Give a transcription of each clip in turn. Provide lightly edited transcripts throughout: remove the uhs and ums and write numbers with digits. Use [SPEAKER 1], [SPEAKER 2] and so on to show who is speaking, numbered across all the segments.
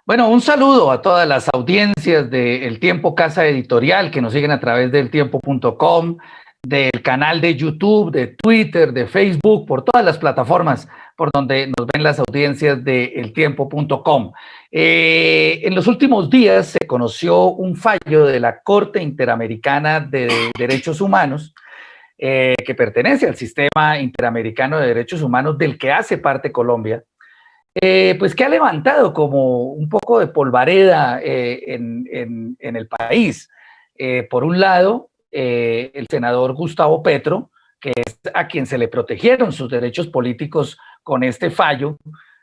[SPEAKER 1] Bueno, un saludo a todas las audiencias de El Tiempo Casa Editorial que nos siguen a través del tiempo.com, del canal de YouTube, de Twitter, de Facebook, por todas las plataformas por donde nos ven las audiencias de eltiempo.com. En los últimos días se conoció un fallo de la Corte Interamericana de Derechos Humanos que pertenece al Sistema Interamericano de Derechos Humanos del que hace parte Colombia. Pues que ha levantado como un poco de polvareda en el país. Por un lado, el senador Gustavo Petro, que es a quien se le protegieron sus derechos políticos con este fallo,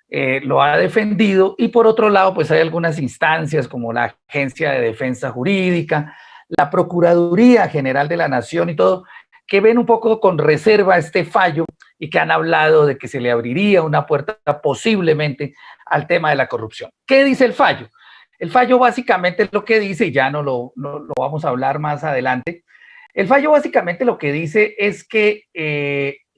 [SPEAKER 1] lo ha defendido, y por otro lado, pues hay algunas instancias como la Agencia de Defensa Jurídica, la Procuraduría General de la Nación y todo, que ven un poco con reserva este fallo y que han hablado de que se le abriría una puerta posiblemente al tema de la corrupción. ¿Qué dice el fallo? El fallo básicamente lo que dice, y ya no lo vamos a hablar más adelante, el fallo básicamente lo que dice es que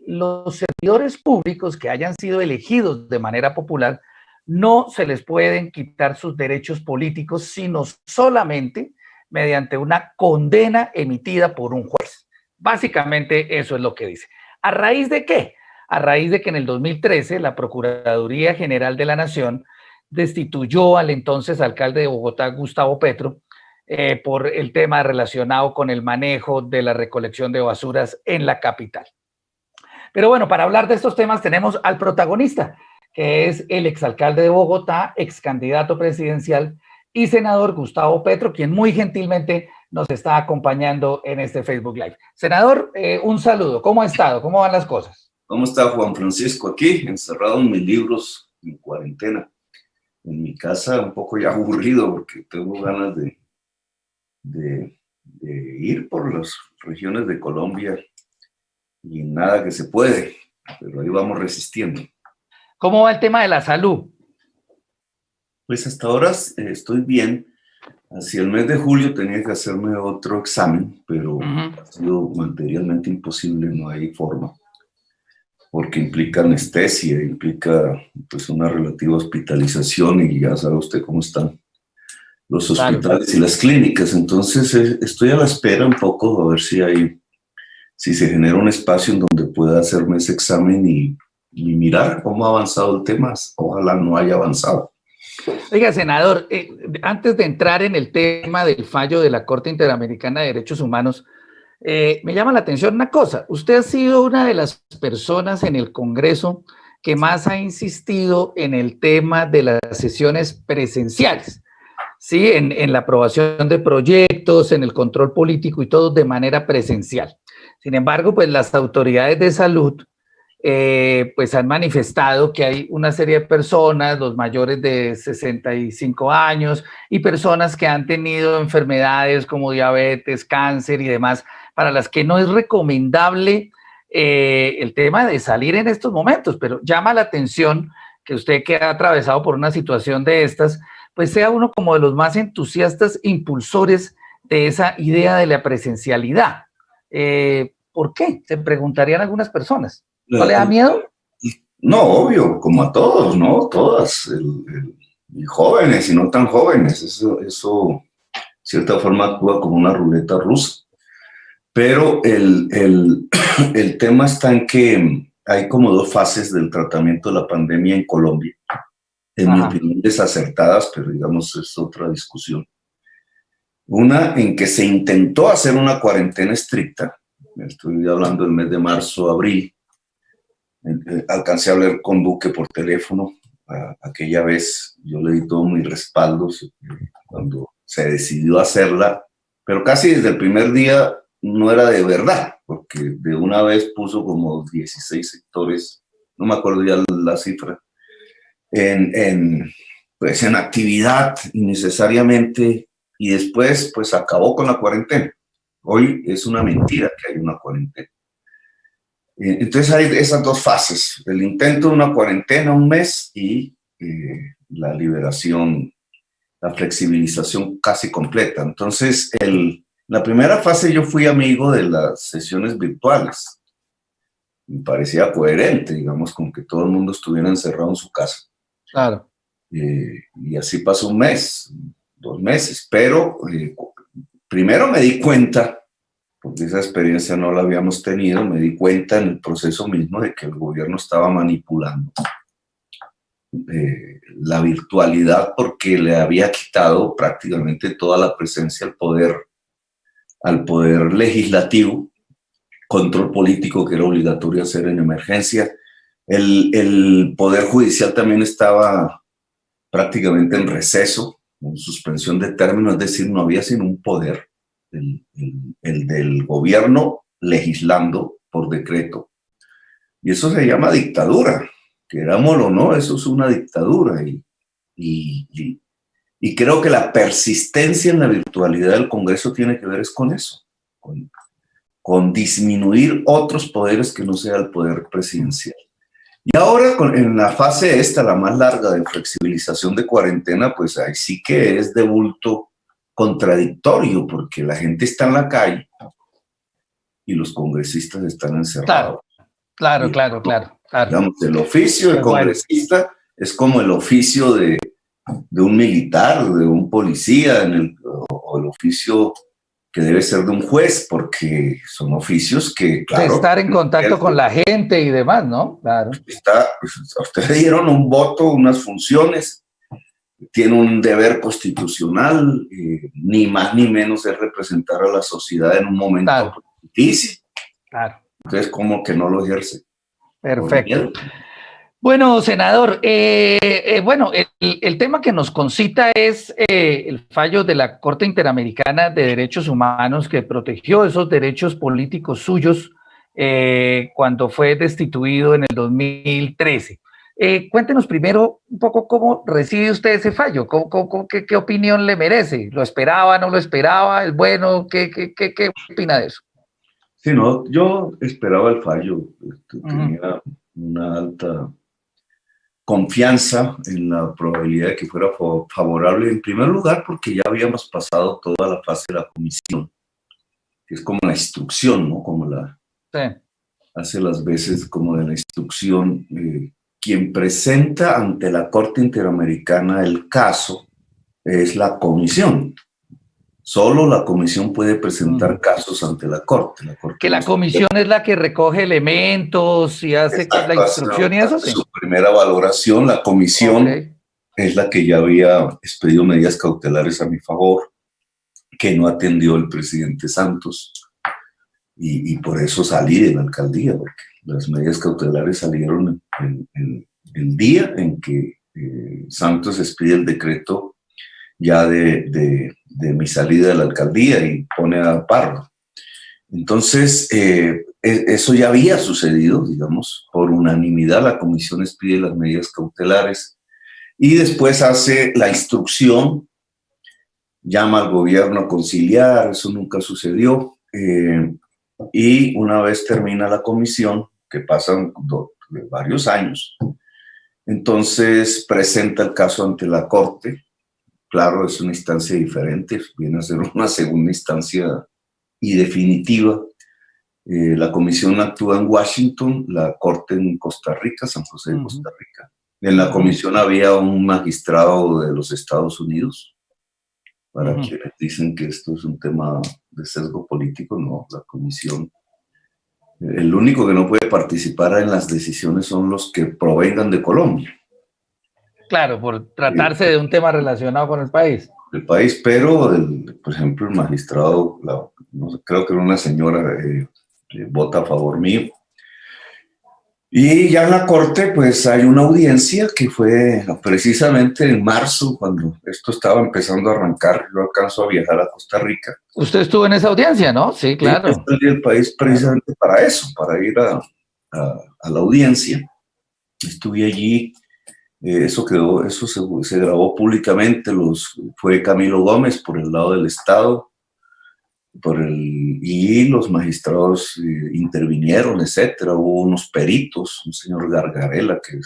[SPEAKER 1] los servidores públicos que hayan sido elegidos de manera popular no se les pueden quitar sus derechos políticos, sino solamente mediante una condena emitida por un juez. Básicamente eso es lo que dice. ¿A raíz de qué? A raíz de que en el 2013 la Procuraduría General de la Nación destituyó al entonces alcalde de Bogotá, Gustavo Petro, por el tema relacionado con el manejo de la recolección de basuras en la capital. Pero bueno, para hablar de estos temas tenemos al protagonista, que es el exalcalde de Bogotá, excandidato presidencial y senador Gustavo Petro, quien muy gentilmente nos está acompañando en este Facebook Live. Senador, un saludo. ¿Cómo ha estado? ¿Cómo van las cosas?
[SPEAKER 2] ¿Cómo está Juan Francisco? Aquí, encerrado en mis libros, en cuarentena. En mi casa, un poco ya aburrido porque tengo ganas de ir por las regiones de Colombia y nada que se puede, pero ahí vamos resistiendo.
[SPEAKER 1] ¿Cómo va el tema de la salud?
[SPEAKER 2] Pues hasta ahora estoy bien. Hacia el mes de julio tenía que hacerme otro examen, pero ha sido materialmente imposible, no hay forma, porque implica anestesia, implica pues una relativa hospitalización y ya sabe usted cómo están los hospitales y las clínicas. Entonces estoy a la espera un poco a ver si se genera un espacio en donde pueda hacerme ese examen y mirar cómo ha avanzado el tema. Ojalá no haya avanzado.
[SPEAKER 1] Oiga, senador, antes de entrar en el tema del fallo de la Corte Interamericana de Derechos Humanos, me llama la atención una cosa. Usted ha sido una de las personas en el Congreso que más ha insistido en el tema de las sesiones presenciales, ¿sí? En la aprobación de proyectos, en el control político y todo de manera presencial. Sin embargo, pues las autoridades de salud pues han manifestado que hay una serie de personas, los mayores de 65 años y personas que han tenido enfermedades como diabetes, cáncer y demás, para las que no es recomendable el tema de salir en estos momentos, pero llama la atención que usted, que ha atravesado por una situación de estas, pues sea uno como de los más entusiastas impulsores de esa idea de la presencialidad. ¿Por qué? Se preguntarían algunas personas. ¿No le da miedo?
[SPEAKER 2] No, obvio, como a todos, ¿no? Todas, y jóvenes y no tan jóvenes. Eso de cierta forma, actúa como una ruleta rusa. Pero el tema está en que hay como dos fases del tratamiento de la pandemia en Colombia. En mi opinión, desacertadas, pero digamos, es otra discusión. Una en que se intentó hacer una cuarentena estricta. Estoy hablando del mes de marzo, abril. Alcancé a hablar con Duque por teléfono. Aquella vez yo le di todo mi respaldo cuando se decidió hacerla, pero casi desde el primer día no era de verdad, porque de una vez puso como 16 sectores, no me acuerdo ya la cifra, pues en actividad innecesariamente, y después pues acabó con la cuarentena. Hoy es una mentira que hay una cuarentena. Entonces hay esas dos fases, el intento de una cuarentena un mes y la liberación, la flexibilización casi completa. Entonces, la primera fase yo fui amigo de las sesiones virtuales. Me parecía coherente, digamos, con que todo el mundo estuviera encerrado en su casa.
[SPEAKER 1] Claro.
[SPEAKER 2] Y así pasó un mes, 2 meses, pero primero me di cuenta, porque esa experiencia no la habíamos tenido, me di cuenta en el proceso mismo de que el gobierno estaba manipulando la virtualidad, porque le había quitado prácticamente toda la presencia al poder legislativo, control político que era obligatorio hacer en emergencia. El poder judicial también estaba prácticamente en receso, en suspensión de términos, es decir, no había sino un poder, el del gobierno legislando por decreto. Y eso se llama dictadura, querámoslo o no, eso es una dictadura. Y creo que la persistencia en la virtualidad del Congreso tiene que ver es con eso, con disminuir otros poderes que no sea el poder presidencial. Y ahora en la fase esta, la más larga de flexibilización de cuarentena, pues ahí sí que es de bulto contradictorio, porque la gente está en la calle y los congresistas están encerrados.
[SPEAKER 1] Claro.
[SPEAKER 2] Digamos, el oficio de congresista es como el oficio de un militar, de un policía, o el oficio que debe ser de un juez, porque son oficios que, claro...
[SPEAKER 1] De estar en contacto con la gente y demás, ¿no? Claro.
[SPEAKER 2] A ustedes le dieron un voto, unas funciones, tiene un deber constitucional, ni más ni menos es representar a la sociedad en un momento difícil.
[SPEAKER 1] Claro.
[SPEAKER 2] Entonces, ¿cómo que no lo ejerce?
[SPEAKER 1] Perfecto. Bueno, senador, el tema que nos concita es el fallo de la Corte Interamericana de Derechos Humanos que protegió esos derechos políticos suyos cuando fue destituido en el 2013. Cuéntenos primero un poco cómo recibe usted ese fallo, qué opinión le merece. ¿Lo esperaba, no lo esperaba? ¿Es bueno? ¿Qué opina de eso?
[SPEAKER 2] Sí, no, yo esperaba el fallo, tenía una alta confianza en la probabilidad de que fuera favorable, en primer lugar porque ya habíamos pasado toda la fase de la comisión, que es como la instrucción, ¿no? Como hace las veces como de la instrucción. Quien presenta ante la Corte Interamericana el caso es la comisión. Solo la comisión puede presentar casos ante la Corte.
[SPEAKER 1] Que la comisión es la que recoge elementos y hace la instrucción y eso.
[SPEAKER 2] Sí. Su primera valoración, la comisión es la que ya había expedido medidas cautelares a mi favor, que no atendió el presidente Santos, y por eso salí de la alcaldía, porque las medidas cautelares salieron el día en que Santos expide el decreto ya de mi salida de la alcaldía y pone a Pardo. Entonces, eso ya había sucedido, digamos, por unanimidad la comisión expide las medidas cautelares y después hace la instrucción, llama al gobierno a conciliar, eso nunca sucedió, y una vez termina la comisión, que pasan varios años, entonces presenta el caso ante la Corte. Claro, es una instancia diferente, viene a ser una segunda instancia y definitiva. La comisión actúa en Washington, la Corte en Costa Rica, San José de Costa Rica. En la comisión había un magistrado de los Estados Unidos, para quienes dicen que esto es un tema de sesgo político. No, la comisión, el único que no puede participar en las decisiones son los que provengan de Colombia.
[SPEAKER 1] Claro, por tratarse de un tema relacionado con el país.
[SPEAKER 2] El país, pero, por ejemplo, el magistrado, no sé, creo que era una señora, vota a favor mío. Y ya en la Corte, pues hay una audiencia que fue precisamente en marzo, cuando esto estaba empezando a arrancar. Yo alcanzo a viajar a Costa Rica.
[SPEAKER 1] Usted estuvo en esa audiencia, ¿no? Sí, claro.
[SPEAKER 2] Yo salí del país precisamente para eso, para ir a la audiencia. Estuve allí. Eso se grabó públicamente, fue Camilo Gómez por el lado del Estado, y los magistrados intervinieron, etcétera. Hubo unos peritos, un señor Gargarela que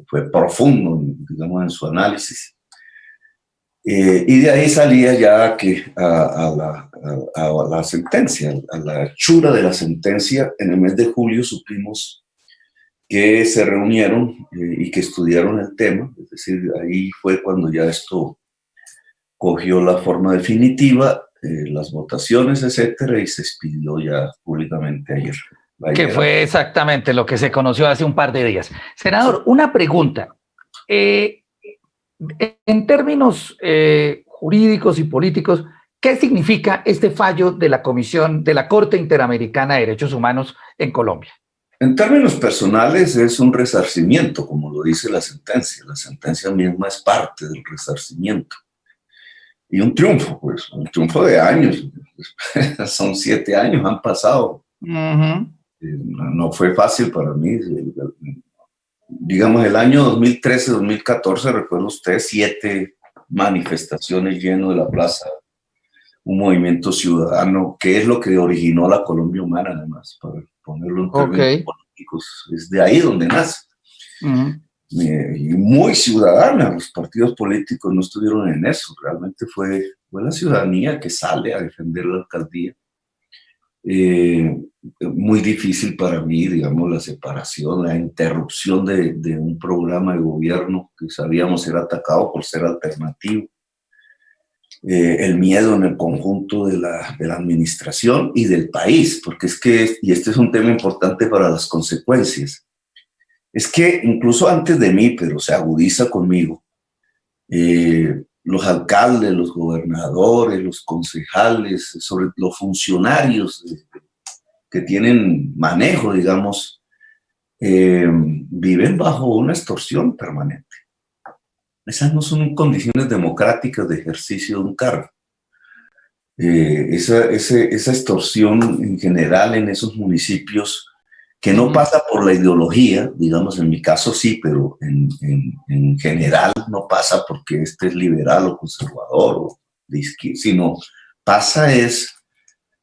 [SPEAKER 2] fue profundo, digamos, en su análisis. Y de ahí salía ya a la sentencia, a la hechura de la sentencia. En el mes de julio supimos que se reunieron y que estudiaron el tema. Es decir, ahí fue cuando ya esto cogió la forma definitiva, las votaciones, etcétera, y se expidió ya públicamente ayer.
[SPEAKER 1] Que fue exactamente lo que se conoció hace un par de días. Senador, una pregunta. En términos jurídicos y políticos, ¿qué significa este fallo de la Comisión de la Corte Interamericana de Derechos Humanos en Colombia?
[SPEAKER 2] En términos personales es un resarcimiento, como lo dice la sentencia. La sentencia misma es parte del resarcimiento. Y un triunfo, pues, un triunfo de años. Son 7 años, han pasado. No fue fácil para mí. Digamos, el año 2013-2014, recuerda usted, 7 manifestaciones lleno de la plaza, un movimiento ciudadano, que es lo que originó la Colombia humana, además, para ponerlo en términos políticos. Es de ahí donde nace. Y muy ciudadana, los partidos políticos no estuvieron en eso, realmente fue la ciudadanía que sale a defender la alcaldía. Muy difícil para mí, digamos, la separación, la interrupción de un programa de gobierno que sabíamos era atacado por ser alternativo. El miedo en el conjunto de la administración y del país, porque es que, y este es un tema importante para las consecuencias, es que incluso antes de mí, pero se agudiza conmigo, los alcaldes, los gobernadores, los concejales, sobre los funcionarios que tienen manejo, digamos, viven bajo una extorsión permanente. Esas no son condiciones democráticas de ejercicio de un cargo. Esa extorsión en general en esos municipios que no pasa por la ideología, digamos, en mi caso sí, pero en general no pasa porque este es liberal o conservador o de izquierda, sino pasa es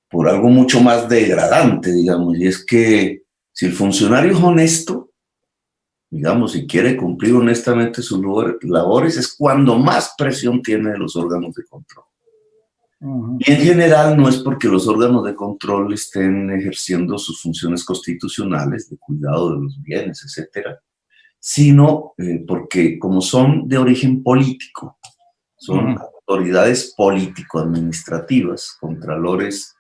[SPEAKER 2] por algo mucho más degradante, digamos, y es que si el funcionario es honesto, digamos, si quiere cumplir honestamente sus labores, es cuando más presión tiene de los órganos de control. Y en general no es porque los órganos de control estén ejerciendo sus funciones constitucionales de cuidado de los bienes, etcétera, sino porque como son de origen político, son autoridades político-administrativas, contralores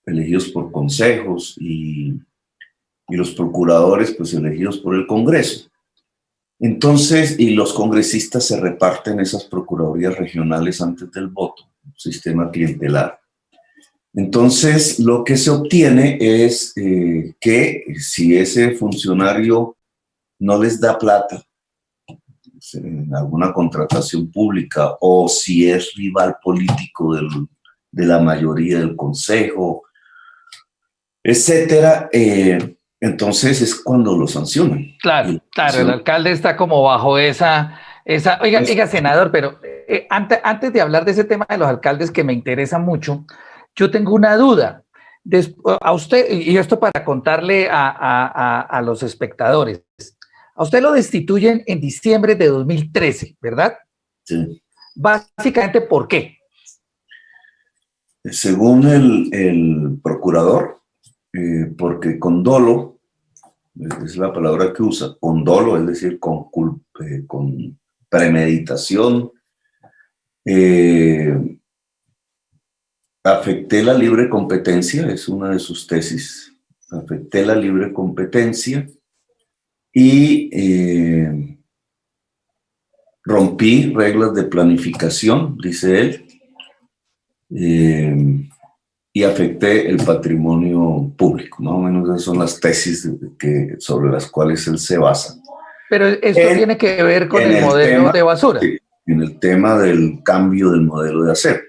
[SPEAKER 2] elegidos por consejos y los procuradores pues elegidos por el Congreso. Entonces, y los congresistas se reparten esas procuradurías regionales antes del voto, un sistema clientelar. Entonces, lo que se obtiene es que si ese funcionario no les da plata en alguna contratación pública o si es rival político de la mayoría del consejo, etcétera, entonces es cuando lo sancionan.
[SPEAKER 1] Claro, el alcalde está como bajo esa oiga, senador, pero antes de hablar de ese tema de los alcaldes que me interesa mucho, yo tengo una duda. A usted, y esto para contarle a los espectadores, a usted lo destituyen en diciembre de 2013, ¿verdad?
[SPEAKER 2] Sí.
[SPEAKER 1] Básicamente, ¿por qué?
[SPEAKER 2] Según el procurador, porque con dolo, es la palabra que usa, con dolo, es decir, con premeditación, afecté la libre competencia, es una de sus tesis, afecté la libre competencia y rompí reglas de planificación, dice él, y afecté el patrimonio público. Más o menos esas son las tesis sobre las cuales él se basa.
[SPEAKER 1] Pero esto tiene que ver con el modelo de basura.
[SPEAKER 2] Sí, en el tema del cambio del modelo de aseo.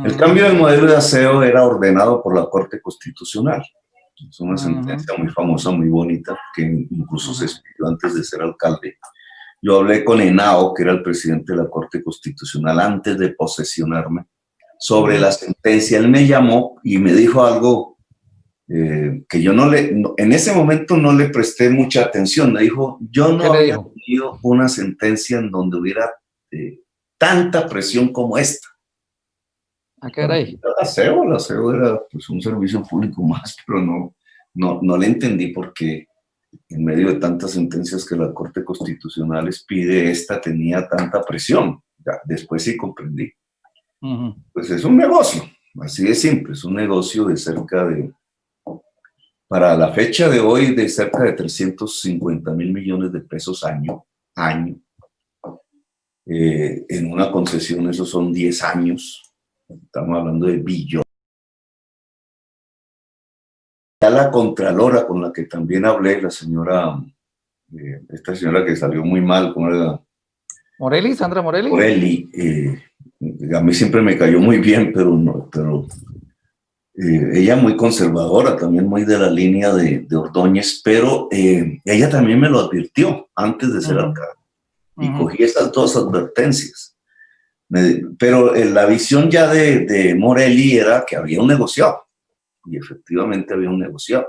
[SPEAKER 2] El cambio del modelo de aseo era ordenado por la Corte Constitucional. Es una sentencia muy famosa, muy bonita, que incluso se escribió antes de ser alcalde. Yo hablé con Henao, que era el presidente de la Corte Constitucional, antes de posesionarme, sobre la sentencia. Él me llamó y me dijo algo que yo en ese momento no le presté mucha atención. Me dijo, yo no había tenido una sentencia en donde hubiera tanta presión como esta.
[SPEAKER 1] Ah, caray.
[SPEAKER 2] La SEO era pues, un servicio público más, pero no le entendí por qué en medio de tantas sentencias que la Corte Constitucional expide, esta tenía tanta presión. Ya, después sí comprendí. Pues es un negocio, así de simple, es un negocio de cerca de, para la fecha de hoy, de cerca de 350,000 millones de pesos año. En una concesión, esos son 10 años, estamos hablando de billones. Ya la contralora con la que también hablé, la señora, esta señora que salió muy mal, ¿cómo era?
[SPEAKER 1] Morelli, Sandra Morelli.
[SPEAKER 2] Morelli, a mí siempre me cayó muy bien, pero ella muy conservadora, también muy de la línea de Ordóñez, pero ella también me lo advirtió antes de ser alcalde, y cogí estas dos advertencias. Pero la visión ya de Morelli era que había un negociado, y efectivamente había un negociado.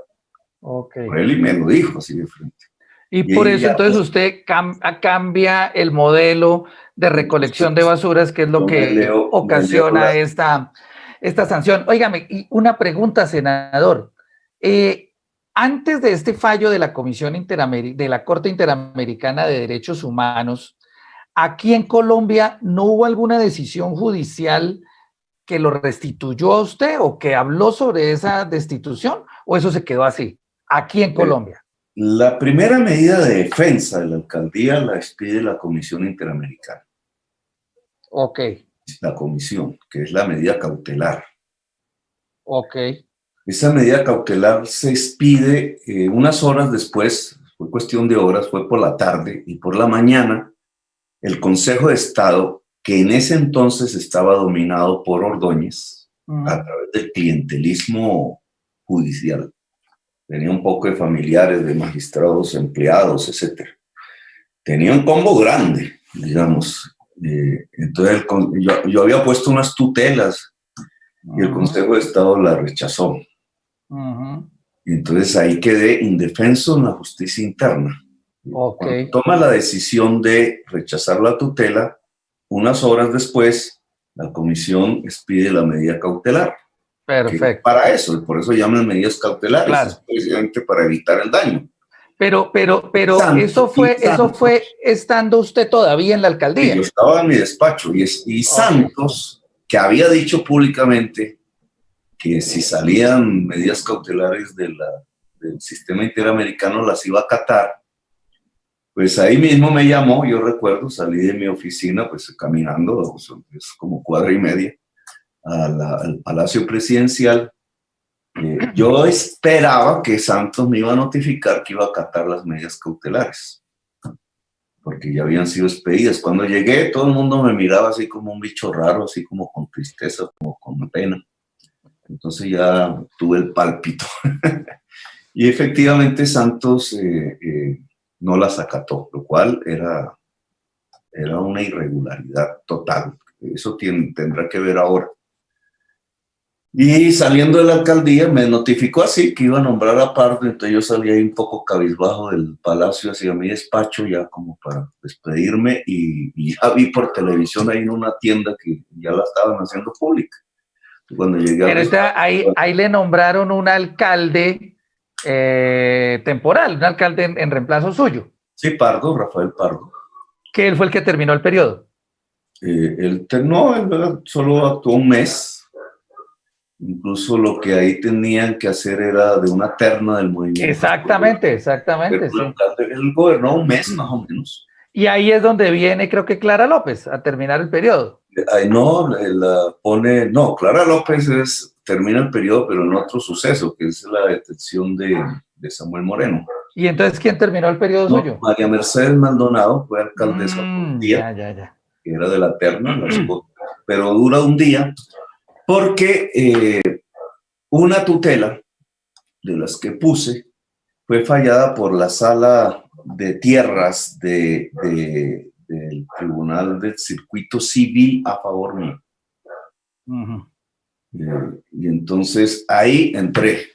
[SPEAKER 2] Morelli me lo dijo así de frente.
[SPEAKER 1] Y por eso entonces usted cambia el modelo de recolección de basuras, que es lo que ocasiona esta sanción. Óigame, y una pregunta, senador. Antes de este fallo de la de la Corte Interamericana de Derechos Humanos, ¿aquí en Colombia no hubo alguna decisión judicial que lo restituyó a usted o que habló sobre esa destitución? ¿O eso se quedó así, aquí en Colombia?
[SPEAKER 2] La primera medida de defensa de la alcaldía la expide la Comisión Interamericana.
[SPEAKER 1] Ok.
[SPEAKER 2] La comisión, que es la medida cautelar.
[SPEAKER 1] Ok.
[SPEAKER 2] Esa medida cautelar se expide unas horas después, fue cuestión de horas, fue por la tarde, y por la mañana el Consejo de Estado, que en ese entonces estaba dominado por Ordóñez, a través del clientelismo judicial, tenía un poco de familiares, de magistrados, empleados, etc. Tenía un combo grande, digamos. Entonces yo había puesto unas tutelas y el Consejo de Estado la rechazó. Y entonces ahí quedé indefenso en la justicia interna. Cuando toma la decisión de rechazar la tutela, unas horas después, la comisión expide la medida cautelar.
[SPEAKER 1] Perfecto.
[SPEAKER 2] Para eso, por eso llaman medidas cautelares, claro. Precisamente para evitar el daño.
[SPEAKER 1] Pero eso fue estando usted todavía en la alcaldía.
[SPEAKER 2] Sí, yo estaba en mi despacho y Santos, que había dicho públicamente que si salían medidas cautelares del sistema interamericano las iba a acatar, pues ahí mismo me llamó, yo recuerdo, salí de mi oficina, pues caminando, es como cuadra y media, al Palacio Presidencial. Yo esperaba que Santos me iba a notificar que iba a acatar las medidas cautelares, porque ya habían sido expedidas. Cuando llegué, todo el mundo me miraba así como un bicho raro, así como con tristeza, como con pena. Entonces ya tuve el pálpito. Y efectivamente Santos no las acató, lo cual era una irregularidad total. Eso tendrá que ver ahora. Y saliendo de la alcaldía me notificó así que iba a nombrar a Pardo, entonces yo salí ahí un poco cabizbajo del palacio hacia mi despacho ya como para despedirme y ya vi por televisión ahí en una tienda que ya la estaban haciendo pública. Cuando llegué
[SPEAKER 1] ahí le nombraron un alcalde temporal, un alcalde en reemplazo suyo.
[SPEAKER 2] Sí, Pardo, Rafael Pardo.
[SPEAKER 1] Que él fue el que terminó el periodo.
[SPEAKER 2] Él solo actuó un mes. Incluso lo que ahí tenían que hacer era de una terna del movimiento.
[SPEAKER 1] Exactamente. Sí.
[SPEAKER 2] Él gobernó un mes más o menos.
[SPEAKER 1] Y ahí es donde viene, creo que Clara López, a terminar el periodo.
[SPEAKER 2] Clara López termina el periodo, pero en otro suceso, que es la detención de Samuel Moreno.
[SPEAKER 1] ¿Y entonces quién terminó el periodo suyo?
[SPEAKER 2] María Mercedes Maldonado fue alcaldesa por un día,
[SPEAKER 1] ya.
[SPEAKER 2] Que era de la terna, pero dura un día, porque una tutela de las que puse fue fallada por la sala de tierras del Tribunal del Circuito Civil a favor mío. Y entonces ahí entré.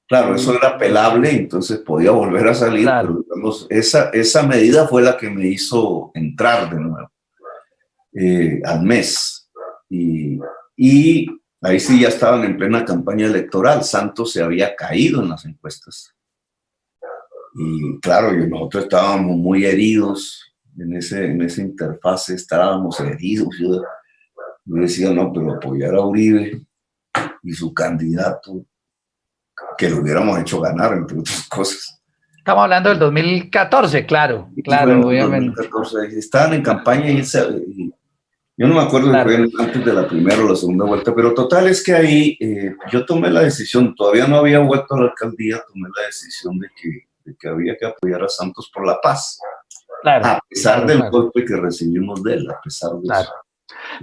[SPEAKER 2] Claro, eso era apelable, entonces podía volver a salir, claro. Pero digamos, esa medida fue la que me hizo entrar de nuevo al mes. Y ahí sí ya estaban en plena campaña electoral. Santos se había caído en las encuestas. Y claro, nosotros estábamos muy heridos en esa interfase, estábamos heridos. Yo decía, no, pero apoyar a Uribe y su candidato, que lo hubiéramos hecho ganar, entre otras cosas.
[SPEAKER 1] Estamos hablando del 2014, claro, claro, obviamente.
[SPEAKER 2] 2014, estaban en campaña y yo no me acuerdo si fue antes de la primera o la segunda vuelta, pero total es que ahí yo tomé la decisión, todavía no había vuelto a la alcaldía, tomé la decisión de que había que apoyar a Santos por la paz, a pesar del golpe que recibimos de él, a pesar de eso.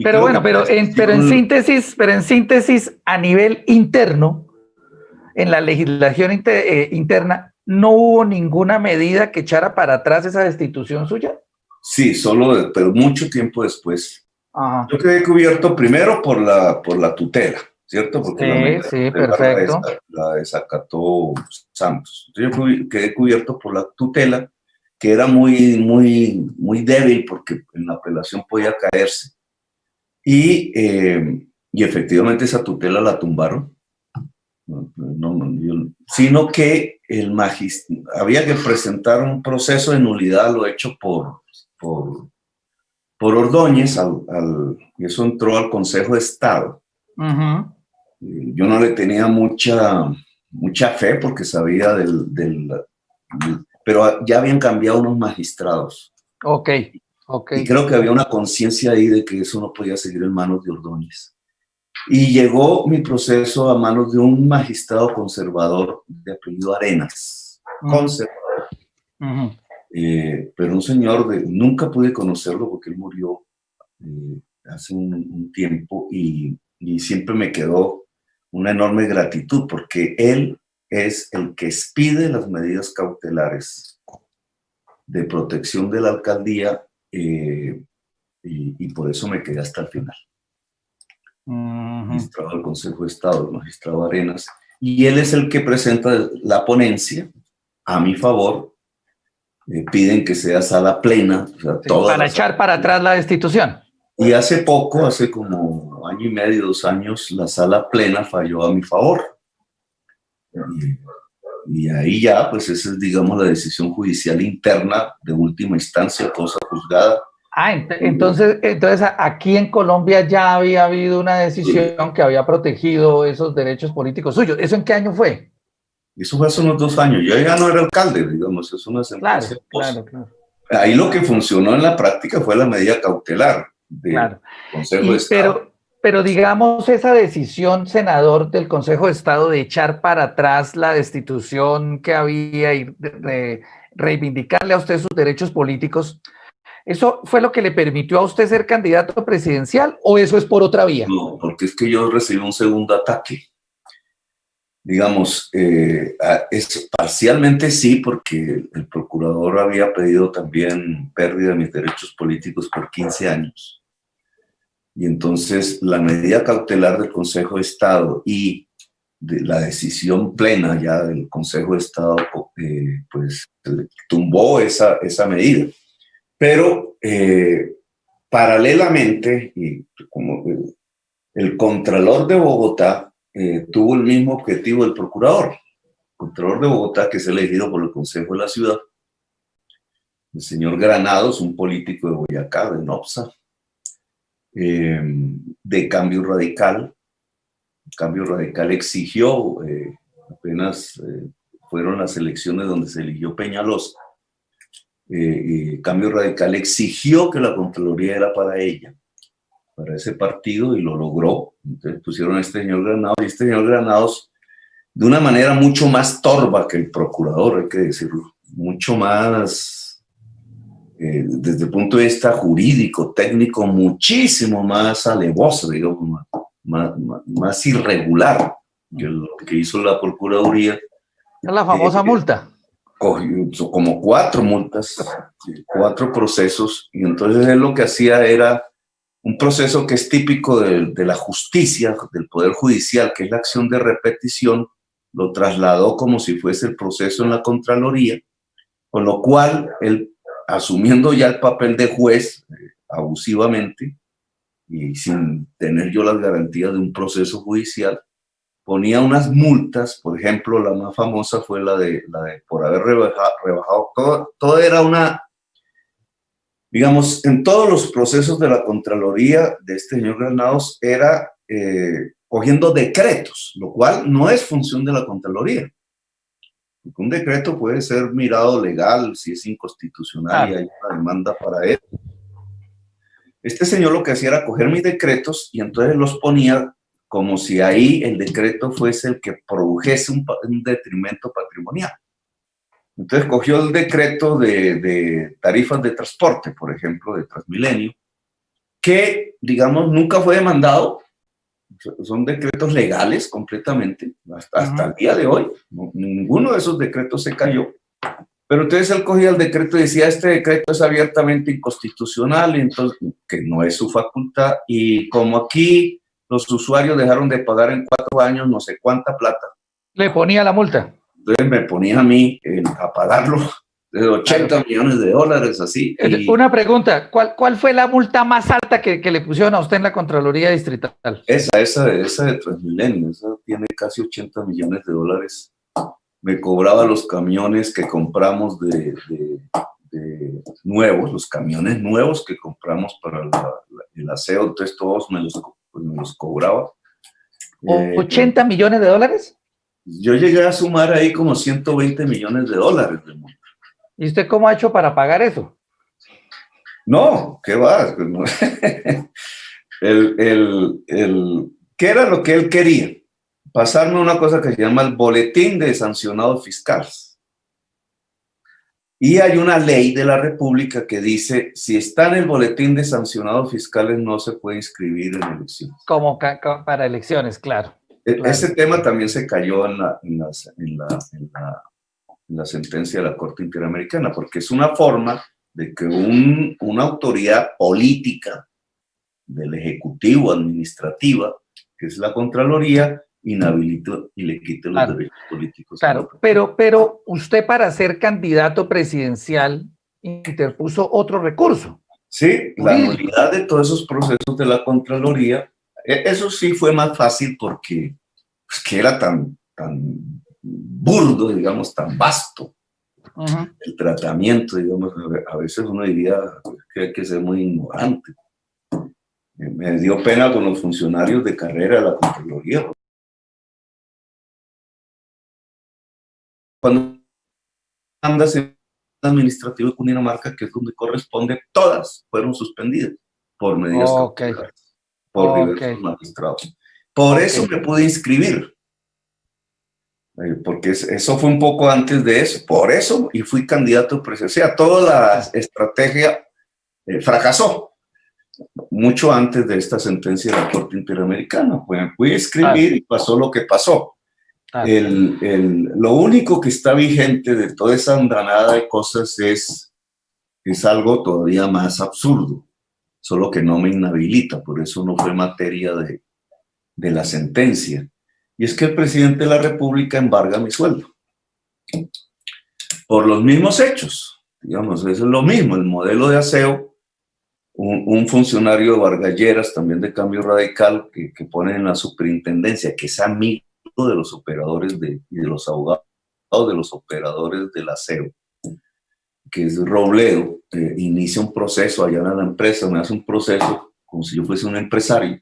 [SPEAKER 1] Pero bueno, pero en síntesis, a nivel interno, en la legislación interna, ¿no hubo ninguna medida que echara para atrás esa destitución suya?
[SPEAKER 2] Sí, pero mucho tiempo después. Ajá. Yo quedé cubierto primero por la tutela, ¿cierto? Porque
[SPEAKER 1] sí, perfecto.
[SPEAKER 2] La desacató Santos. Entonces yo quedé cubierto por la tutela, que era muy, muy, muy débil porque en la apelación podía caerse. Y efectivamente esa tutela la tumbaron. Sino que había que presentar un proceso de nulidad, lo hecho por Ordóñez, y eso entró al Consejo de Estado.
[SPEAKER 1] Uh-huh.
[SPEAKER 2] Yo no le tenía mucha fe porque sabía pero ya habían cambiado unos magistrados.
[SPEAKER 1] Okay.
[SPEAKER 2] Y creo que había una conciencia ahí de que eso no podía seguir en manos de Ordóñez. Y llegó mi proceso a manos de un magistrado conservador de apellido Arenas, conservador. Uh-huh. Pero un señor, nunca pude conocerlo porque él murió hace un tiempo y siempre me quedó una enorme gratitud porque él es el que expide las medidas cautelares de protección de la alcaldía y por eso me quedé hasta el final. Magistrado del Consejo de Estado, el magistrado Arenas, y él es el que presenta la ponencia a mi favor. Piden que sea sala plena. O sea,
[SPEAKER 1] para echar para atrás la destitución.
[SPEAKER 2] Y hace como año y medio, 2 años, la sala plena falló a mi favor. Y ahí ya, pues esa es, digamos, la decisión judicial interna de última instancia, cosa juzgada.
[SPEAKER 1] Entonces aquí en Colombia ya había habido una decisión que había protegido esos derechos políticos suyos. ¿Eso en qué año fue?
[SPEAKER 2] Eso fue hace unos 2 años. Yo ya no era alcalde, digamos, es una sentencia.
[SPEAKER 1] Claro.
[SPEAKER 2] Ahí lo que funcionó en la práctica fue la medida cautelar del Consejo de Estado.
[SPEAKER 1] Pero digamos, esa decisión, senador, del Consejo de Estado de echar para atrás la destitución que había y reivindicarle a usted sus derechos políticos, ¿eso fue lo que le permitió a usted ser candidato presidencial o eso es por otra vía?
[SPEAKER 2] No, porque es que yo recibí un segundo ataque. Digamos, parcialmente sí, porque el procurador había pedido también pérdida de mis derechos políticos por 15 años. Y entonces la medida cautelar del Consejo de Estado y de la decisión plena ya del Consejo de Estado, pues tumbó esa medida. Pero paralelamente, y como el Contralor de Bogotá tuvo el mismo objetivo del procurador. El Contralor de Bogotá, que es elegido por el Consejo de la Ciudad, el señor Granados, un político de Boyacá, de Nopsa, de Cambio Radical. Cambio Radical exigió, apenas fueron las elecciones donde se eligió Peñalosa, Cambio Radical exigió que la Contraloría era para ella, para ese partido, y lo logró. Entonces pusieron a este señor Granados, y este señor Granados, de una manera mucho más torva que el procurador, hay que decirlo, mucho más, desde el punto de vista jurídico, técnico, muchísimo más alevoso, digamos, más irregular que lo que hizo la Procuraduría.
[SPEAKER 1] La famosa multa.
[SPEAKER 2] Cogió como 4 multas, 4 procesos, y entonces él lo que hacía era un proceso que es típico de la justicia, del Poder Judicial, que es la acción de repetición, lo trasladó como si fuese el proceso en la Contraloría, con lo cual él, asumiendo ya el papel de juez abusivamente y sin tener yo las garantías de un proceso judicial, ponía unas multas, por ejemplo, la más famosa fue la de por haber rebajado, todo era una, digamos, en todos los procesos de la Contraloría de este señor Granados era cogiendo decretos, lo cual no es función de la Contraloría. Porque un decreto puede ser mirado legal, si es inconstitucional y hay una demanda para él. Este señor lo que hacía era coger mis decretos y entonces los ponía como si ahí el decreto fuese el que produjese un detrimento patrimonial. Entonces cogió el decreto de tarifas de transporte, por ejemplo, de Transmilenio, que, digamos, nunca fue demandado. Son decretos legales completamente, hasta el día de hoy. Ninguno de esos decretos se cayó. Pero entonces él cogía el decreto y decía, este decreto es abiertamente inconstitucional, entonces, que no es su facultad, y como aquí los usuarios dejaron de pagar en 4 años no sé cuánta plata.
[SPEAKER 1] Le ponía la multa.
[SPEAKER 2] Entonces me ponía a mí a pagarlo de 80 millones de dólares, así. Y
[SPEAKER 1] una pregunta, ¿cuál fue la multa más alta que le pusieron a usted en la Contraloría Distrital?
[SPEAKER 2] Esa de Transmilenio, esa tiene casi 80 millones de dólares. Me cobraba los camiones que compramos de nuevos, los camiones nuevos que compramos para el aseo, entonces todos me los cobraba.
[SPEAKER 1] ¿80 millones de dólares?
[SPEAKER 2] Yo llegué a sumar ahí como 120 millones de dólares de multa.
[SPEAKER 1] ¿Y usted cómo ha hecho para pagar eso?
[SPEAKER 2] No, ¿qué va? ¿Qué era lo que él quería? Pasarme una cosa que se llama el boletín de sancionados fiscales. Y hay una ley de la República que dice, si está en el boletín de sancionados fiscales no se puede inscribir en elecciones.
[SPEAKER 1] Como para elecciones, claro.
[SPEAKER 2] Ese tema también se cayó en la sentencia de la Corte Interamericana, porque es una forma de que una autoridad política del Ejecutivo, administrativa, que es la Contraloría, inhabilita y le quite los derechos políticos.
[SPEAKER 1] Claro, pero usted para ser candidato presidencial interpuso otro recurso.
[SPEAKER 2] Sí, la nulidad de todos esos procesos de la Contraloría, eso sí fue más fácil porque pues, que era tan burdo, digamos, tan vasto. El tratamiento, digamos, a veces uno diría que hay que ser muy ignorante. Me dio pena con los funcionarios de carrera de la Contraloría. Cuando andas en administrativo de Cundinamarca, que es donde corresponde, todas fueron suspendidas por medidas cautelares, por diversos magistrados. Por eso me pude inscribir, porque eso fue un poco antes de eso, por eso, y fui candidato presidencial. O sea, toda la estrategia fracasó mucho antes de esta sentencia de la Corte Interamericana. Pues me fui a inscribir y pasó lo que pasó. Lo único que está vigente de toda esa andanada de cosas es algo todavía más absurdo, solo que no me inhabilita, por eso no fue materia de la sentencia. Y es que el presidente de la República embarga mi sueldo. Por los mismos hechos, digamos, eso es lo mismo, el modelo de aseo. Un funcionario de Vargas Lleras, también de Cambio Radical, que pone en la superintendencia, que es amigo de los operadores y de los abogados de los operadores del aseo, que es Robledo, inicia un proceso allá en la empresa, me hace un proceso como si yo fuese un empresario,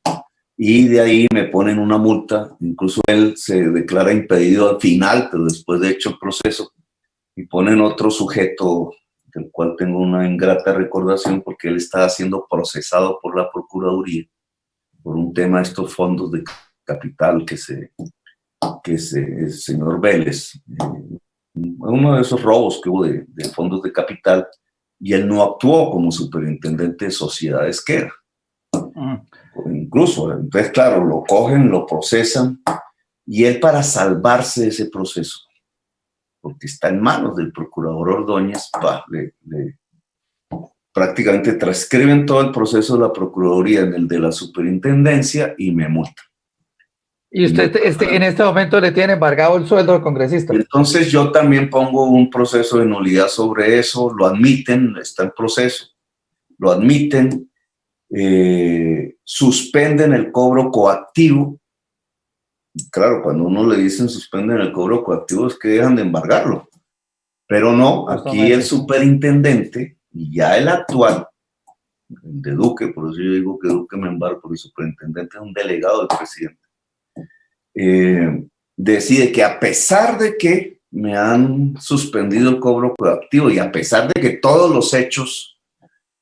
[SPEAKER 2] y de ahí me ponen una multa, incluso él se declara impedido al final, pero después de hecho el proceso, y ponen otro sujeto del cual tengo una ingrata recordación porque él está siendo procesado por la Procuraduría por un tema de estos fondos de capital el señor Vélez, uno de esos robos que hubo de fondos de capital, y él no actuó como superintendente de sociedades que era. Incluso, entonces claro, lo cogen, lo procesan, y él para salvarse de ese proceso, porque está en manos del procurador Ordóñez, prácticamente transcriben todo el proceso de la Procuraduría en el de la superintendencia y me multan.
[SPEAKER 1] ¿Y usted en este momento le tiene embargado el sueldo al congresista?
[SPEAKER 2] Entonces yo también pongo un proceso de nulidad sobre eso, lo admiten, está en proceso, lo admiten, suspenden el cobro coactivo claro, cuando uno le dicen suspenden el cobro coactivo es que dejan de embargarlo. Pero no, aquí el superintendente, y ya el actual, el de Duque, por eso yo digo que Duque me embarga, porque el superintendente es un delegado del presidente, decide que a pesar de que me han suspendido el cobro coactivo y a pesar de que todos los hechos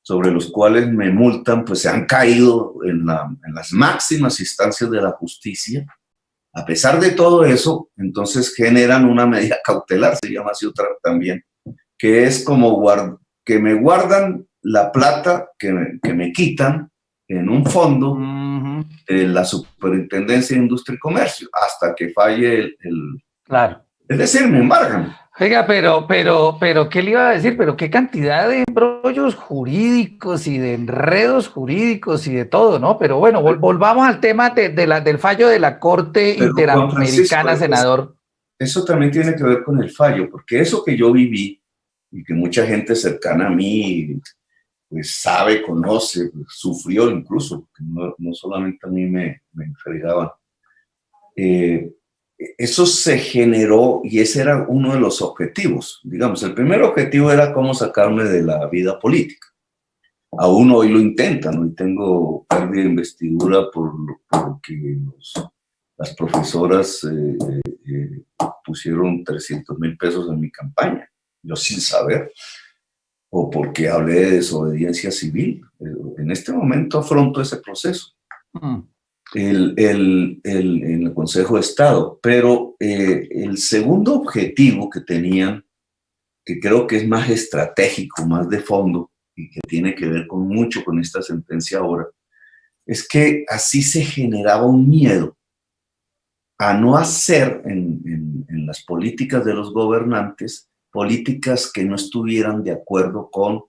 [SPEAKER 2] sobre los cuales me multan pues se han caído en las máximas instancias de la justicia, a pesar de todo eso, entonces generan una medida cautelar, se llama así otra también, que es como que me guardan la plata que me quitan en un fondo de la Superintendencia de Industria y Comercio hasta que falle
[SPEAKER 1] Claro.
[SPEAKER 2] Es decir, me embargan.
[SPEAKER 1] Oiga, pero, ¿qué le iba a decir? Pero qué cantidad de embrollos jurídicos y de enredos jurídicos y de todo, ¿no? Pero bueno, volvamos al tema del fallo de la Corte Interamericana, senador.
[SPEAKER 2] Eso también tiene que ver con el fallo, porque eso que yo viví y que mucha gente cercana a mí pues sabe, conoce, sufrió incluso, porque no solamente a mí me fregaban. Eso se generó y ese era uno de los objetivos. Digamos, el primer objetivo era cómo sacarme de la vida política. Aún hoy lo intentan, hoy tengo pérdida de investidura porque las profesoras pusieron 300,000 pesos en mi campaña, yo sin saber, o porque hablé de desobediencia civil. En este momento afronto ese proceso. En el Consejo de Estado, pero el segundo objetivo que tenían, que creo que es más estratégico, más de fondo, y que tiene que ver mucho con esta sentencia ahora, es que así se generaba un miedo a no hacer en las políticas de los gobernantes políticas que no estuvieran de acuerdo con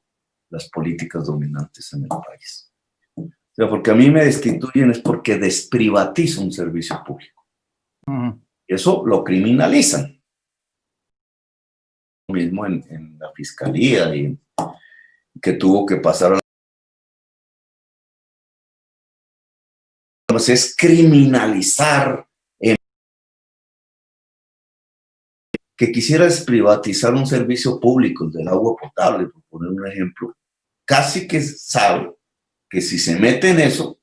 [SPEAKER 2] las políticas dominantes en el país. O sea, porque a mí me destituyen es porque desprivatizo un servicio público. Eso lo criminalizan. Lo mismo en la fiscalía y que tuvo que pasar a la... Entonces, es criminalizar que quisieras privatizar un servicio público, el del agua potable, por poner un ejemplo, casi que sabe que si se mete en eso,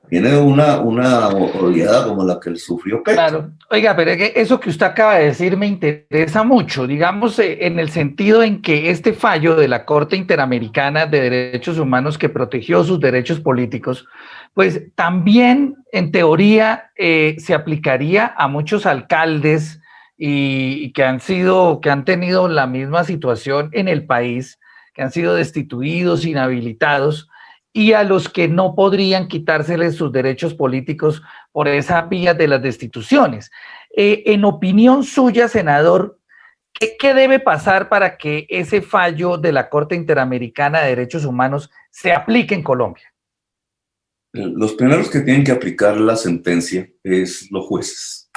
[SPEAKER 2] tiene una oleada como la que él sufrió Petro.
[SPEAKER 1] Claro. Oiga, pero eso que usted acaba de decir me interesa mucho, digamos, en el sentido en que este fallo de la Corte Interamericana de Derechos Humanos que protegió sus derechos políticos, pues también en teoría se aplicaría a muchos alcaldes y que han tenido la misma situación en el país, que han sido destituidos, inhabilitados, y a los que no podrían quitárseles sus derechos políticos por esa vía de las destituciones. En opinión suya, senador, ¿qué debe pasar para que ese fallo de la Corte Interamericana de Derechos Humanos se aplique en Colombia?
[SPEAKER 2] Los primeros que tienen que aplicar la sentencia es los jueces.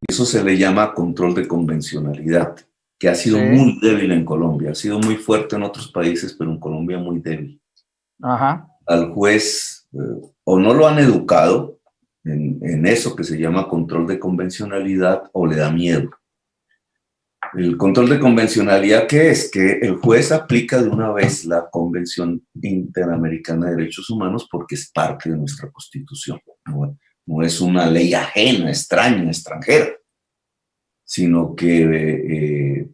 [SPEAKER 2] Eso se le llama control de convencionalidad, que ha sido muy débil en Colombia, ha sido muy fuerte en otros países, pero en Colombia muy débil. Al juez o no lo han educado en eso que se llama control de convencionalidad o le da miedo. El control de convencionalidad, ¿qué es? Que el juez aplica de una vez la Convención Interamericana de Derechos Humanos porque es parte de nuestra Constitución. No es una ley ajena, extraña, extranjera, sino que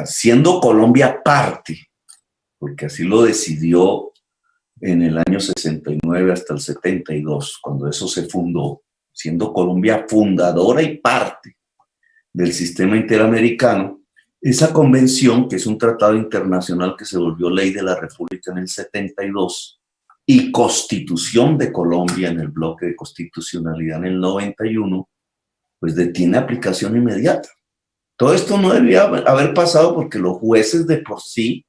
[SPEAKER 2] siendo Colombia parte, porque así lo decidió en el año 69 hasta el 72, cuando eso se fundó, siendo Colombia fundadora y parte del sistema interamericano, esa convención, que es un tratado internacional que se volvió ley de la República en el 72 y constitución de Colombia en el bloque de constitucionalidad en el 91, pues tiene aplicación inmediata. Todo esto no debía haber pasado porque los jueces de por sí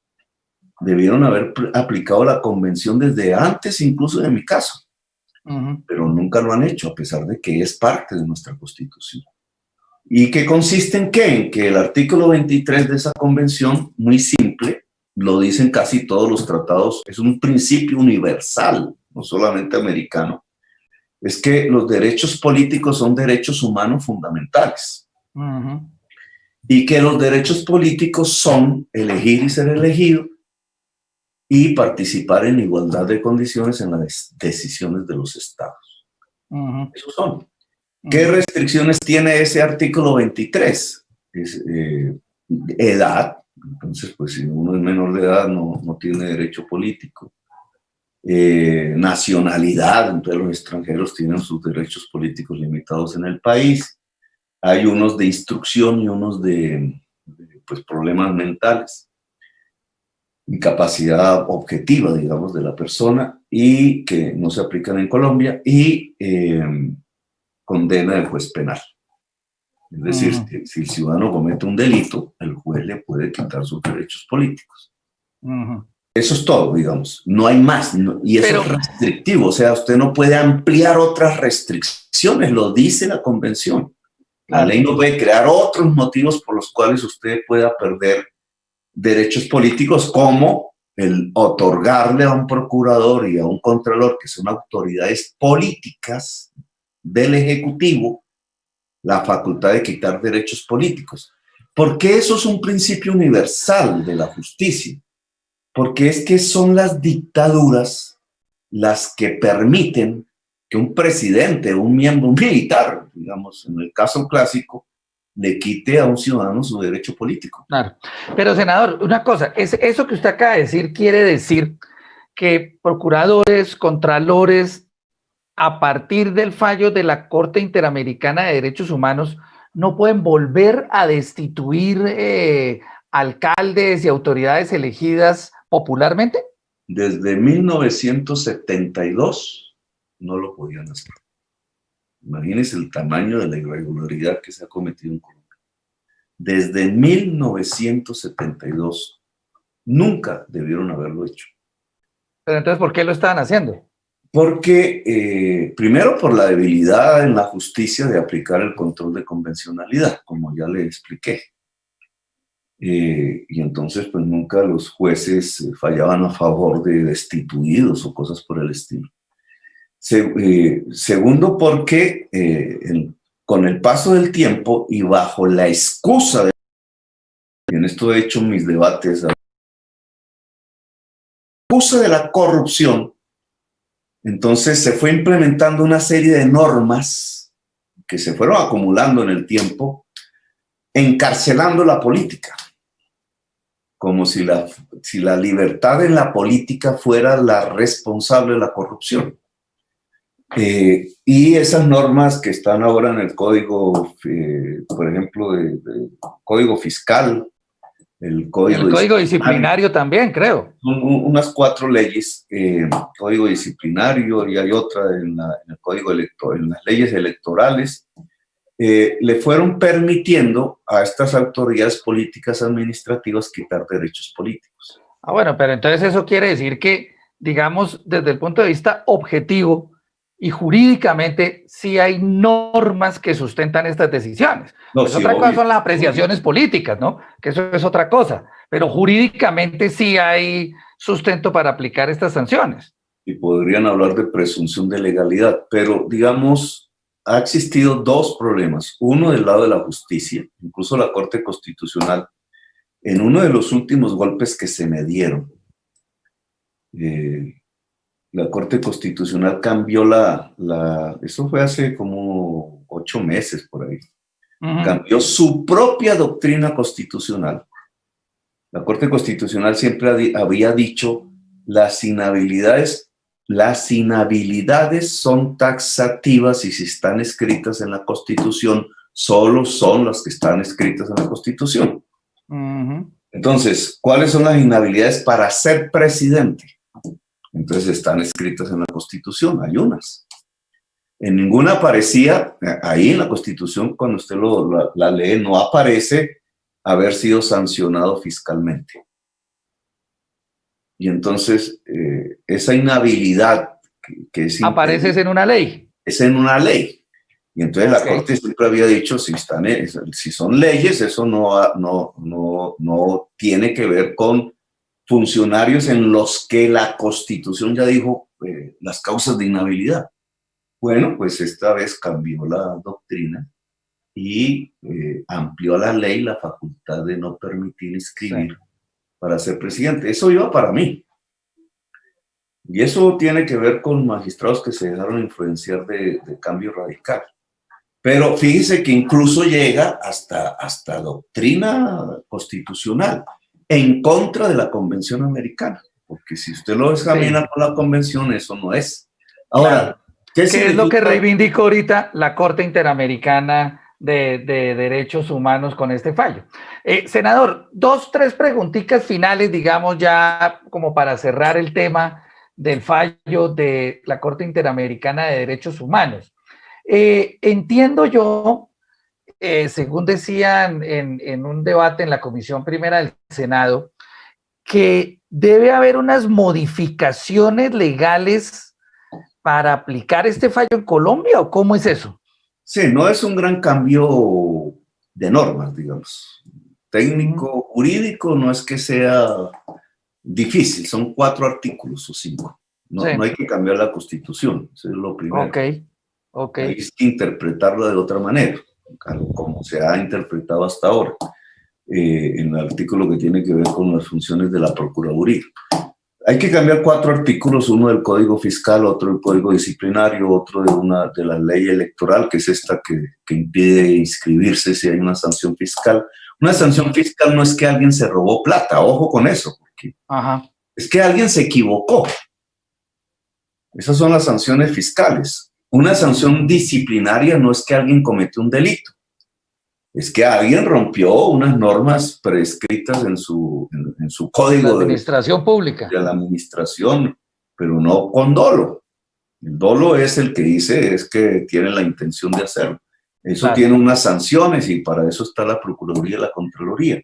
[SPEAKER 2] debieron haber aplicado la convención desde antes incluso de mi caso, pero nunca lo han hecho a pesar de que es parte de nuestra Constitución. ¿Y qué consiste en qué? En que el artículo 23 de esa convención, muy simple, lo dicen casi todos los tratados, es un principio universal, no solamente americano, es que los derechos políticos son derechos humanos fundamentales. Y que los derechos políticos son elegir y ser elegido y participar en igualdad de condiciones en las decisiones de los estados. Esos son. ¿Qué restricciones tiene ese artículo 23? Edad. Entonces, pues si uno es menor de edad no tiene derecho político. Nacionalidad, entonces los extranjeros tienen sus derechos políticos limitados en el país. Hay unos de instrucción y unos de pues, problemas mentales. Incapacidad objetiva, digamos, de la persona y que no se aplican en Colombia y condena del juez penal. Es decir, si el ciudadano comete un delito, el juez le puede quitar sus derechos políticos. Eso es todo, digamos. No hay más. Y eso es restrictivo. O sea, usted no puede ampliar otras restricciones. Lo dice la convención. La ley no puede crear otros motivos por los cuales usted pueda perder derechos políticos, como el otorgarle a un procurador y a un contralor, que son autoridades políticas del Ejecutivo, la facultad de quitar derechos políticos. Porque eso es un principio universal de la justicia. Porque es que son las dictaduras las que permiten que un presidente, un miembro militar, digamos, en el caso clásico, le quite a un ciudadano su derecho político.
[SPEAKER 1] Claro. Pero, senador, una cosa, eso que usted acaba de decir quiere decir que procuradores, contralores, a partir del fallo de la Corte Interamericana de Derechos Humanos, no pueden volver a destituir alcaldes y autoridades elegidas popularmente.
[SPEAKER 2] Desde 1972 no lo podían hacer. Imagínense el tamaño de la irregularidad que se ha cometido en Colombia. Desde 1972 nunca debieron haberlo hecho.
[SPEAKER 1] Pero entonces, ¿por qué lo estaban haciendo?
[SPEAKER 2] Porque, primero, por la debilidad en la justicia de aplicar el control de convencionalidad, como ya le expliqué. Y entonces, pues nunca los jueces fallaban a favor de destituidos o cosas por el estilo. Segundo, porque con el paso del tiempo y bajo la excusa y en esto he hecho mis debates, la excusa de la corrupción, entonces se fue implementando una serie de normas que se fueron acumulando en el tiempo, encarcelando la política, como si la libertad en la política fuera la responsable de la corrupción. Y esas normas que están ahora en el código, por ejemplo, de código fiscal, el código
[SPEAKER 1] disciplinario también, creo.
[SPEAKER 2] Unas 4 leyes, código disciplinario, y hay otra en el código electoral, en las leyes electorales, le fueron permitiendo a estas autoridades políticas administrativas quitar derechos políticos.
[SPEAKER 1] Bueno, pero entonces eso quiere decir que, digamos, desde el punto de vista objetivo, y jurídicamente sí hay normas que sustentan estas decisiones. No, sí, otra cosa son las apreciaciones políticas, ¿no? Que eso es otra cosa. Pero jurídicamente sí hay sustento para aplicar estas sanciones.
[SPEAKER 2] Y podrían hablar de presunción de legalidad, pero digamos, ha existido 2 problemas. Uno del lado de la justicia, incluso la Corte Constitucional, en uno de los últimos golpes que se me dieron, la Corte Constitucional cambió eso fue hace como 8 meses por ahí, cambió su propia doctrina constitucional. La Corte Constitucional siempre había dicho las inhabilidades son taxativas y si están escritas en la Constitución, solo son las que están escritas en la Constitución. Entonces, ¿cuáles son las inhabilidades para ser presidente? Entonces están escritas en la Constitución, hay unas. En ninguna aparecía, ahí en la Constitución, cuando usted la lee, no aparece haber sido sancionado fiscalmente. Y entonces, esa inhabilidad que es...
[SPEAKER 1] ¿Aparece en una ley?
[SPEAKER 2] Es en una ley. Y entonces la Corte siempre había dicho, si son leyes, eso no tiene que ver con funcionarios en los que la Constitución ya dijo las causas de inhabilidad. Bueno, pues esta vez cambió la doctrina y amplió a la ley la facultad de no permitir inscribir
[SPEAKER 1] Sí.
[SPEAKER 2] para ser presidente. Eso iba para mí. Y eso tiene que ver con magistrados que se dejaron influenciar de cambio radical. Pero fíjese que incluso llega hasta doctrina constitucional en contra de la Convención Americana. Porque si usted lo examina
[SPEAKER 1] Sí,
[SPEAKER 2] con la Convención, eso no es.
[SPEAKER 1] claro.
[SPEAKER 2] Ahora, ¿qué
[SPEAKER 1] ¿Qué es lo que
[SPEAKER 2] significa?
[SPEAKER 1] reivindicó ahorita la Corte Interamericana de Derechos Humanos con este fallo? Senador, dos, tres preguntitas finales, digamos, ya como para cerrar el tema del fallo de la Corte Interamericana de Derechos Humanos. Entiendo yo, según decían en un debate en la Comisión Primera del Senado, que debe haber unas modificaciones legales para aplicar este fallo en Colombia, ¿o cómo es eso?
[SPEAKER 2] Sí, no es un gran cambio de normas, digamos. Técnico, jurídico, no es que sea difícil, son 4 artículos o 5.
[SPEAKER 1] Sí,
[SPEAKER 2] No hay que cambiar la Constitución, eso es lo primero.
[SPEAKER 1] ok, ok.
[SPEAKER 2] Hay que interpretarlo de otra manera, como se ha interpretado hasta ahora, en el artículo que tiene que ver con las funciones de la Procuraduría. Hay que cambiar 4 artículos, uno del Código Fiscal, otro del Código Disciplinario, otro de la ley electoral, que es esta que impide inscribirse si hay una sanción fiscal. Una sanción fiscal no es que alguien se robó plata, ojo con eso, porque
[SPEAKER 1] Ajá.
[SPEAKER 2] es que alguien se equivocó. Esas son las sanciones fiscales. Una sanción disciplinaria no es que alguien cometió un delito, es que alguien rompió unas normas prescritas en su
[SPEAKER 1] La
[SPEAKER 2] código
[SPEAKER 1] administración pública.
[SPEAKER 2] de la administración, pero no con dolo. El dolo es el que dice es que tiene la intención de hacerlo. Eso
[SPEAKER 1] Claro.
[SPEAKER 2] tiene unas sanciones y para eso está la Procuraduría y la Contraloría.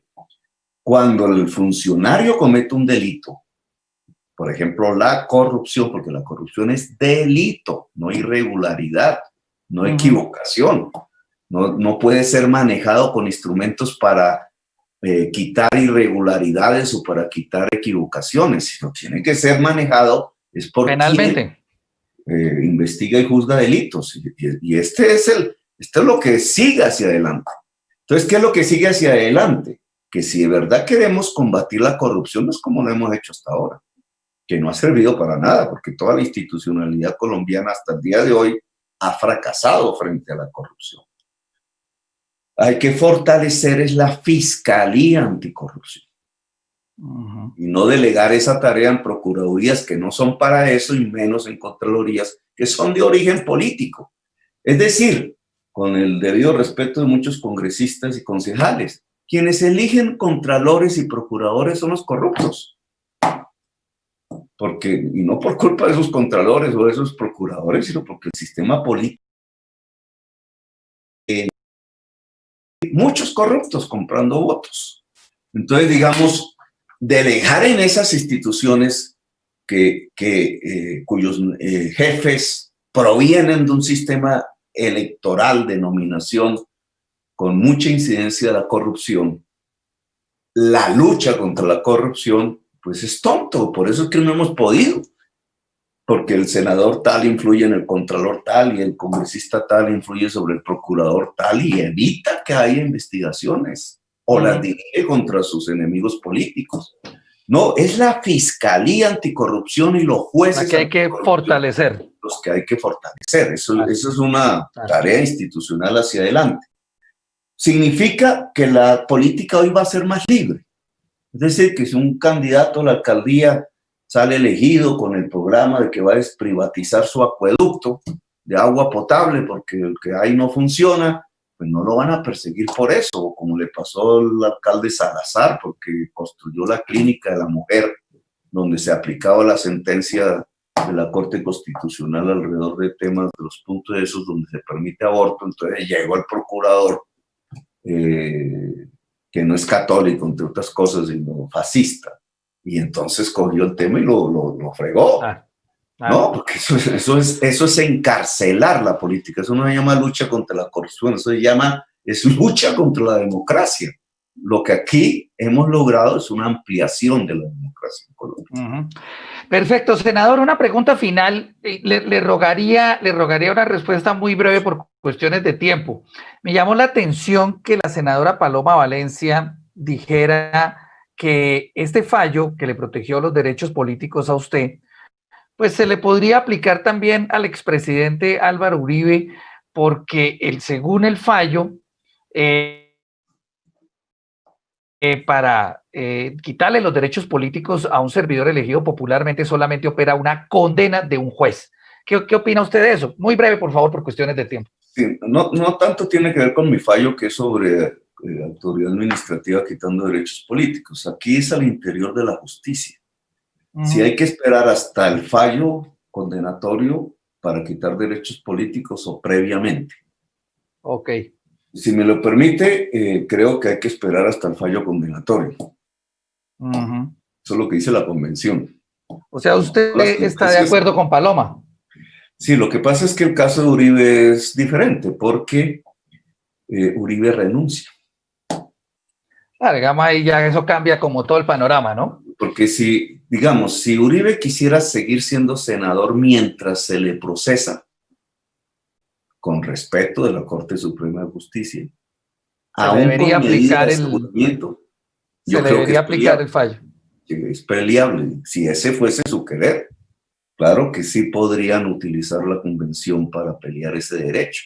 [SPEAKER 2] Cuando el funcionario comete un delito, por ejemplo, la corrupción, porque la corrupción es delito, no irregularidad, no equivocación. No puede ser manejado con instrumentos para quitar irregularidades o para quitar equivocaciones, sino tiene que ser manejado es por
[SPEAKER 1] Penalmente.
[SPEAKER 2] quien investiga y juzga delitos. Y este es lo que sigue hacia adelante. Entonces, ¿qué es lo que sigue hacia adelante? Que si de verdad queremos combatir la corrupción, no es como lo hemos hecho hasta ahora, que no ha servido para nada, porque toda la institucionalidad colombiana hasta el día de hoy ha fracasado frente a la corrupción. Hay que fortalecer es la Fiscalía Anticorrupción. Y no delegar esa tarea en procuradurías que no son para eso y menos en contralorías que son de origen político. Es decir, con el debido respeto de muchos congresistas y concejales, quienes eligen contralores y procuradores son los corruptos. Y no por culpa de esos contralores o de esos procuradores, sino porque el sistema político muchos corruptos comprando votos. Entonces, digamos, delegar en esas instituciones cuyos jefes provienen de un sistema electoral de nominación con mucha incidencia de la corrupción, la lucha contra la corrupción, pues es tonto. Por eso es que no hemos podido. Porque el senador tal influye en el contralor tal y el congresista tal influye sobre el procurador tal y evita que haya investigaciones o las dirige contra sus enemigos políticos. No, es la Fiscalía Anticorrupción y los jueces
[SPEAKER 1] la que hay que fortalecer.
[SPEAKER 2] Los que hay que fortalecer. Eso es una tarea institucional hacia adelante. Significa que la política hoy va a ser más libre. Es decir, que si un candidato a la alcaldía sale elegido con el programa de que va a desprivatizar su acueducto de agua potable porque el que hay no funciona, pues no lo van a perseguir por eso, como le pasó al alcalde Salazar, porque construyó la clínica de la mujer, donde se aplicaba la sentencia de la Corte Constitucional alrededor de temas de los puntos de esos donde se permite aborto. Entonces llegó el procurador, que no es católico, entre otras cosas, sino fascista, y entonces cogió el tema y lo fregó. No, porque eso es encarcelar la política. Eso no se llama lucha contra la corrupción, eso se llama es lucha contra la democracia. Lo que aquí hemos logrado es una ampliación de la democracia en Colombia.
[SPEAKER 1] Perfecto, senador, una pregunta final. Le rogaría una respuesta muy breve por cuestiones de tiempo. Me llamó la atención que la senadora Paloma Valencia dijera que este fallo que le protegió los derechos políticos a usted, pues se le podría aplicar también al expresidente Álvaro Uribe, porque según el fallo, para quitarle los derechos políticos a un servidor elegido popularmente solamente opera una condena de un juez. ¿Qué opina usted de eso? Muy breve, por favor, por cuestiones de tiempo.
[SPEAKER 2] Sí, no tanto tiene que ver con mi fallo, que es sobre autoridad administrativa quitando derechos políticos. Aquí es al interior de la justicia. Si hay que esperar hasta el fallo condenatorio para quitar derechos políticos o previamente.
[SPEAKER 1] Ok.
[SPEAKER 2] Si me lo permite, creo que hay que esperar hasta el fallo condenatorio. Eso es lo que dice la convención.
[SPEAKER 1] O sea, ¿usted está de acuerdo con Paloma?
[SPEAKER 2] Sí, lo que pasa es que el caso de Uribe es diferente porque Uribe renuncia.
[SPEAKER 1] Ah, digamos, ahí ya eso cambia como todo el panorama, ¿no?
[SPEAKER 2] Porque si Uribe quisiera seguir siendo senador mientras se le procesa, con respeto de la Corte Suprema de Justicia,
[SPEAKER 1] se debería aplicar el fallo.
[SPEAKER 2] Es peleable. Si ese fuese su querer, claro que sí podrían utilizar la convención para pelear ese derecho.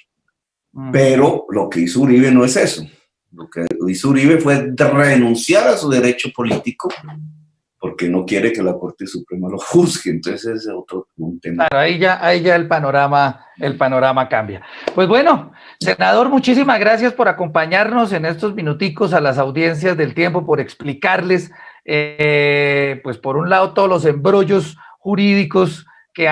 [SPEAKER 2] Pero lo que hizo Uribe no es eso. Lo que hizo Uribe fue renunciar a su derecho político porque no quiere que la Corte Suprema lo juzgue. Entonces es un tema.
[SPEAKER 1] Claro, ahí ya el panorama cambia. Pues bueno, senador, muchísimas gracias por acompañarnos en estos minuticos a las audiencias del Tiempo, por explicarles, pues por un lado, todos los embrollos jurídicos que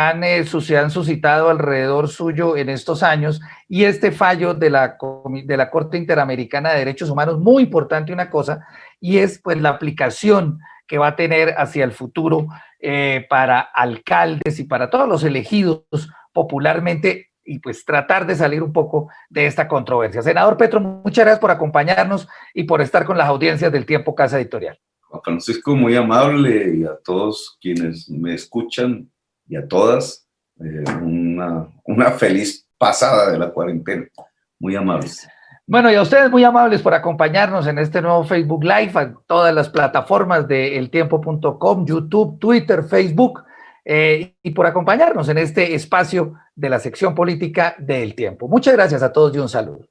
[SPEAKER 1] se han suscitado alrededor suyo en estos años, y este fallo de la Corte Interamericana de Derechos Humanos, muy importante una cosa, y es pues la aplicación que va a tener hacia el futuro para alcaldes y para todos los elegidos popularmente, y pues tratar de salir un poco de esta controversia. Senador Petro, muchas gracias por acompañarnos y por estar con las audiencias del Tiempo Casa Editorial.
[SPEAKER 2] Juan Francisco, muy amable, y a todos quienes me escuchan y a todas, una feliz pasada de la cuarentena. Muy amables.
[SPEAKER 1] Bueno, y a ustedes muy amables por acompañarnos en este nuevo Facebook Live, a todas las plataformas de eltiempo.com, YouTube, Twitter, Facebook, y por acompañarnos en este espacio de la sección política de El Tiempo. Muchas gracias a todos y un saludo.